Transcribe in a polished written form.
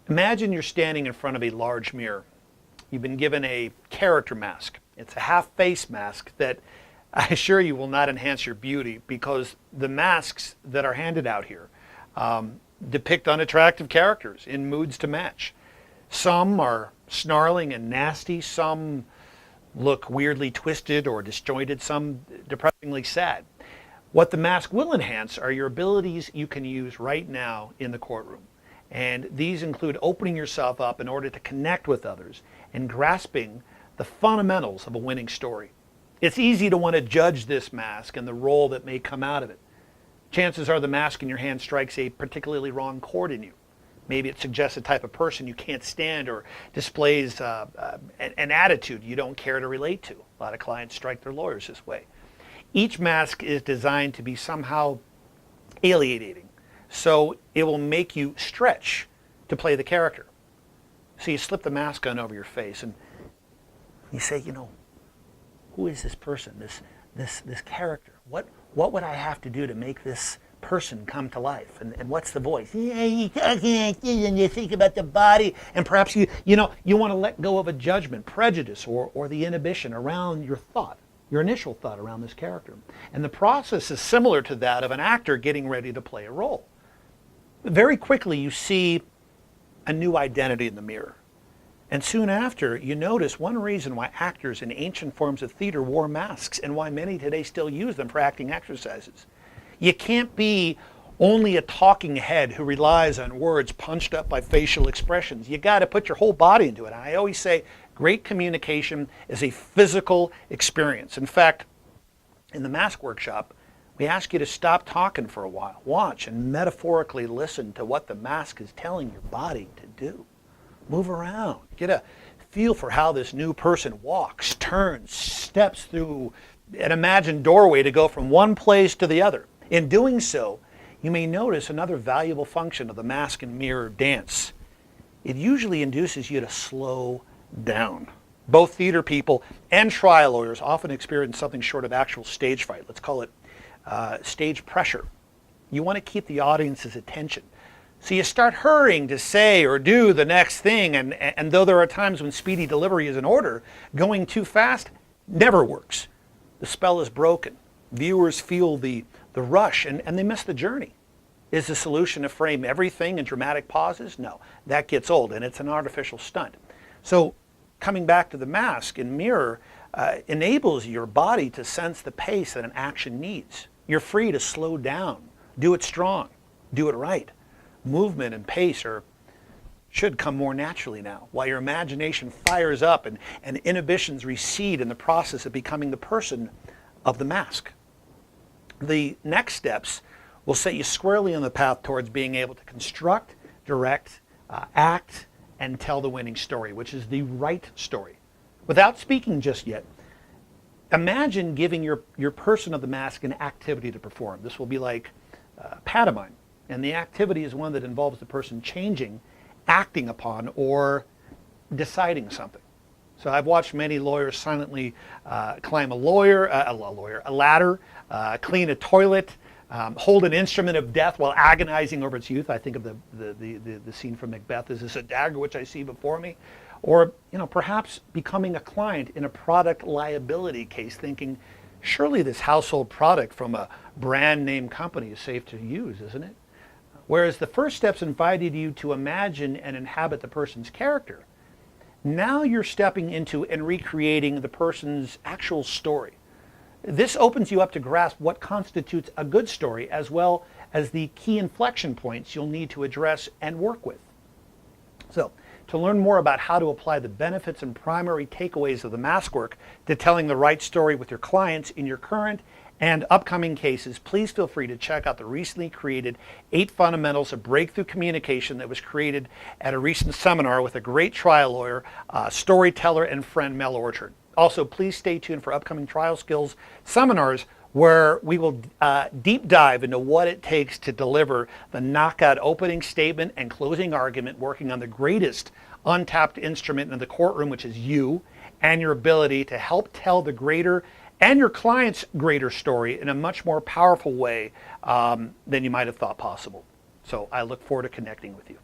Imagine you're standing in front of a large mirror. You've been given a character mask. It's a half-face mask that I assure you will not enhance your beauty, because the masks that are handed out here depict unattractive characters in moods to match. Some are snarling and nasty, some look weirdly twisted or disjointed, some depressingly sad. What the mask will enhance are your abilities you can use right now in the courtroom. And these include opening yourself up in order to connect with others and grasping the fundamentals of a winning story. It's easy to want to judge this mask and the role that may come out of it. Chances are the mask in your hand strikes a particularly wrong chord in you. Maybe it suggests a type of person you can't stand, or displays an attitude you don't care to relate to. A lot of clients strike their lawyers this way. Each mask is designed to be somehow alienating, so it will make you stretch to play the character. So you slip the mask on over your face and you say, who is this person, this character? What would I have to do to make this person come to life? And what's the voice? Yeah, and you think about the body, and perhaps you want to let go of a judgment, prejudice, or the inhibition around your thought, your initial thought around this character. And the process is similar to that of an actor getting ready to play a role. Very quickly you see a new identity in the mirror. And soon after, you notice one reason why actors in ancient forms of theater wore masks, and why many today still use them for acting exercises. You can't be only a talking head who relies on words punched up by facial expressions. You got to put your whole body into it. And I always say great communication is a physical experience. In fact, in the mask workshop, we ask you to stop talking for a while. Watch and metaphorically listen to what the mask is telling your body to do. Move around. Get a feel for how this new person walks, turns, steps through an imagined doorway to go from one place to the other. In doing so, you may notice another valuable function of the mask and mirror dance. It usually induces you to slow down. Both theater people and trial lawyers often experience something short of actual stage fright. Let's call it stage pressure. You want to keep the audience's attention. So you start hurrying to say or do the next thing, and though there are times when speedy delivery is in order, going too fast never works. The spell is broken. Viewers feel the rush and they miss the journey. Is the solution to frame everything in dramatic pauses? No, that gets old and it's an artificial stunt. So coming back to the mask and mirror enables your body to sense the pace that an action needs. You're free to slow down, do it strong, do it right. Movement and pace should come more naturally now, while your imagination fires up and inhibitions recede in the process of becoming the person of the mask. The next steps will set you squarely on the path towards being able to construct, direct, act, and tell the winning story, which is the right story. Without speaking just yet, imagine giving your person of the mask an activity to perform. This will be like pantomime. And the activity is one that involves the person changing, acting upon, or deciding something. So I've watched many lawyers silently climb a ladder, clean a toilet, hold an instrument of death while agonizing over its use. I think of the scene from Macbeth. Is this a dagger which I see before me? Or perhaps becoming a client in a product liability case, thinking, surely this household product from a brand name company is safe to use, isn't it? Whereas the first steps invited you to imagine and inhabit the person's character, now you're stepping into and recreating the person's actual story. This opens you up to grasp what constitutes a good story, as well as the key inflection points you'll need to address and work with. So, to learn more about how to apply the benefits and primary takeaways of the mask work to telling the right story with your clients in your current and upcoming cases, please feel free to check out the recently created 8 Fundamentals of Breakthrough Communication that was created at a recent seminar with a great trial lawyer, storyteller, and friend, Mel Orchard. Also, please stay tuned for upcoming trial skills seminars where we will deep dive into what it takes to deliver the knockout opening statement and closing argument, working on the greatest untapped instrument in the courtroom, which is you, and your ability to help tell the greater and your client's greater story in a much more powerful way than you might have thought possible. So I look forward to connecting with you.